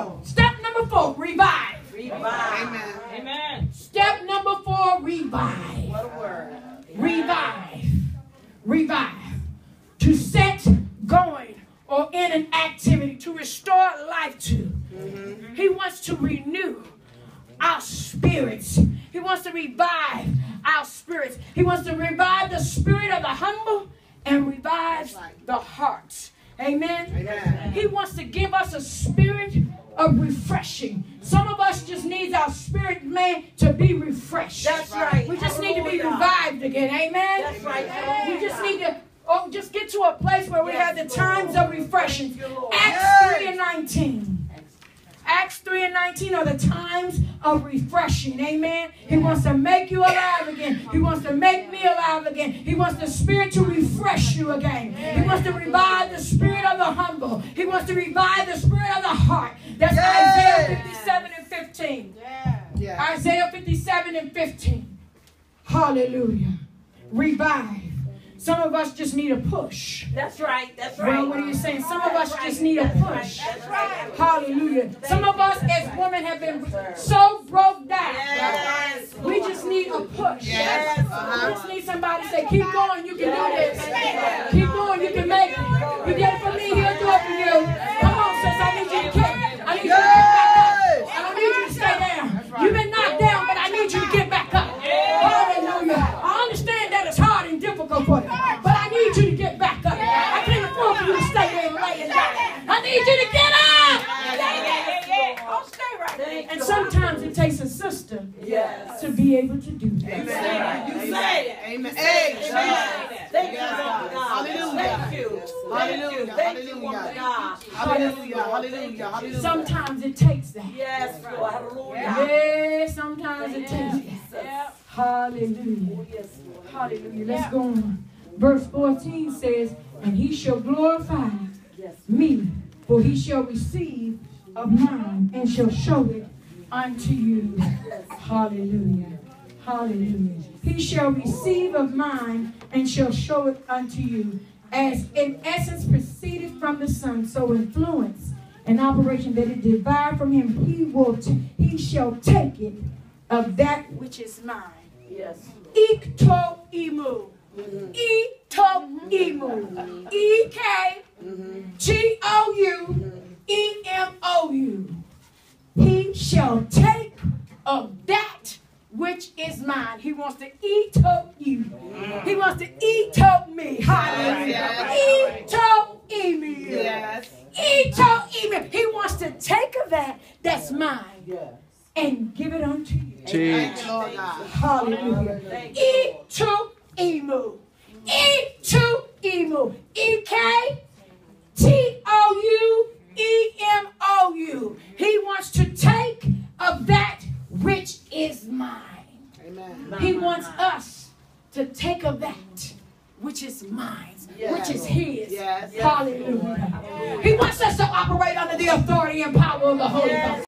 4. Step number 4, revive. Revive. Amen. Amen. Step number 4, revive. What a word. Revive. Revive. To set going or in an activity, to restore life to. He wants to renew our spirits. He wants to revive our spirits. He wants to revive the spirit of the humble and revive the hearts. Amen? Amen. He wants to give us a spirit of refreshing. Some of us just need our spirit, man, to be refreshed. That's right. We just need to be revived again. Amen? That's right. We just need to just get to a place where we have the times of refreshing. Acts Yes. 3 and 19. Acts 3 and 19 are the times of refreshing. Amen. He wants to make you alive again. He wants to make me alive again. He wants the Spirit to refresh you again. He wants to revive the spirit of the humble. He wants to revive the spirit of the heart. That's Isaiah 57 and 15. Yeah. Isaiah 57 and 15. Hallelujah. Revive. Some of us just need a push. That's right. That's right. Well, what are you saying? Some of us just need a push. That's right. Hallelujah. Some of us as women have been so broke down. Yes. We just need a push. Yes. We just need somebody to say, keep going, you can do this. Keep going, you can make it. You get it from me, he'll do it for you. Come on, sis, I need you to kick. I need you to get back up. I don't need you to stay down. You've been knocked down, but I need you to get back up. Hallelujah. I understand that it's hard and difficult for you, but I need you to get back up. I can't afford for you to stay there and lay down. I need you to get up. Oh, stay right there. And sometimes it takes a sister Yes. to be able to do that. Amen. You say it. Amen. Amen. Thank you, woman of God. Hallelujah. Thank you. Hallelujah. Thank you, woman of God. Hallelujah. Hallelujah. Hallelujah. Sometimes it takes that. Yes, Lord. Hallelujah. Yeah, sometimes it takes that. Hallelujah. Yes, Lord. Hallelujah. Let's go on. Verse 14 says, and he shall glorify Yes. me, for he shall receive of mine and shall show it unto you. Hallelujah. Hallelujah. He shall receive of mine and shall show it unto you. As in essence proceeded from the Son, so influence and operation that it derived from him, he shall take it of that which is mine. Yes. Ikto imu. Ito imu. E-K-T-O-U-E-M-O-U. He shall take of that which is mine. He wants to eat up you. He wants to eat up me. Hallelujah. Eat up me. Yes. Eat up me. He wants to take of that that's mine Yes. and give it unto you. Thank you, Lord God. Hallelujah. Itu imu. Itu imu. E-K-T-O-U-E-M-O-U. He wants to take of that which is mine. Amen. He wants us to take of that which is mine, which is his. Yes. Hallelujah. He wants us to operate under the authority and power of the Holy Ghost.